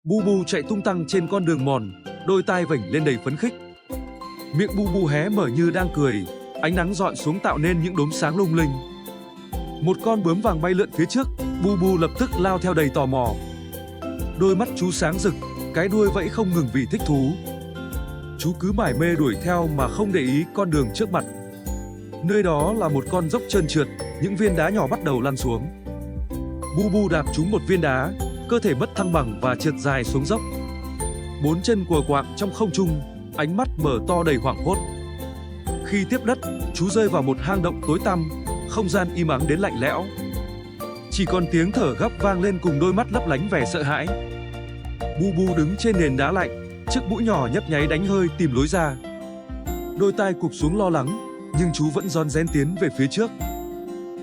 Bu Bu chạy tung tăng trên con đường mòn, đôi tai vểnh lên đầy phấn khích. Miệng Bu Bu hé mở như đang cười, ánh nắng rọi xuống tạo nên những đốm sáng lung linh. Một con bướm vàng bay lượn phía trước, Bu Bu lập tức lao theo đầy tò mò. Đôi mắt chú sáng rực, cái đuôi vẫy không ngừng vì thích thú. Chú cứ mải mê đuổi theo mà không để ý con đường trước mặt. Nơi đó là một con dốc trơn trượt, những viên đá nhỏ bắt đầu lăn xuống. Bu Bu đạp trúng một viên đá, cơ thể mất thăng bằng và trượt dài xuống dốc. Bốn chân quờ quạng trong không trung, ánh mắt mở to đầy hoảng hốt. Khi tiếp đất, chú rơi vào một hang động tối tăm, không gian im ắng đến lạnh lẽo. Chỉ còn tiếng thở gấp vang lên cùng đôi mắt lấp lánh vẻ sợ hãi. Bu Bu đứng trên nền đá lạnh, chiếc mũi nhỏ nhấp nháy đánh hơi tìm lối ra. Đôi tai cụp xuống lo lắng, nhưng chú vẫn rón rén tiến về phía trước.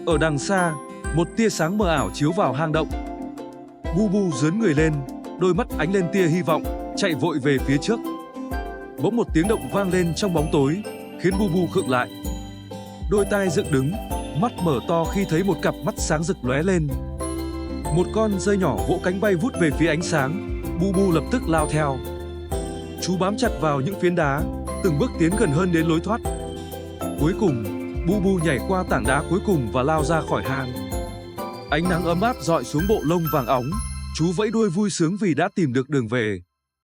Ở đằng xa, một tia sáng mờ ảo chiếu vào hang động. Bu Bu giớn người lên, đôi mắt ánh lên tia hy vọng, chạy vội về phía trước. Bỗng một tiếng động vang lên trong bóng tối, khiến Bu Bu khựng lại. Đôi tai dựng đứng, mắt mở to khi thấy một cặp mắt sáng rực lóe lên. Một con dơi nhỏ vỗ cánh bay vút về phía ánh sáng, Bu Bu lập tức lao theo. Chú bám chặt vào những phiến đá, từng bước tiến gần hơn đến lối thoát. Cuối cùng, Bu Bu nhảy qua tảng đá cuối cùng và lao ra khỏi hang. Ánh nắng ấm áp rọi xuống bộ lông vàng óng, chú vẫy đuôi vui sướng vì đã tìm được đường về.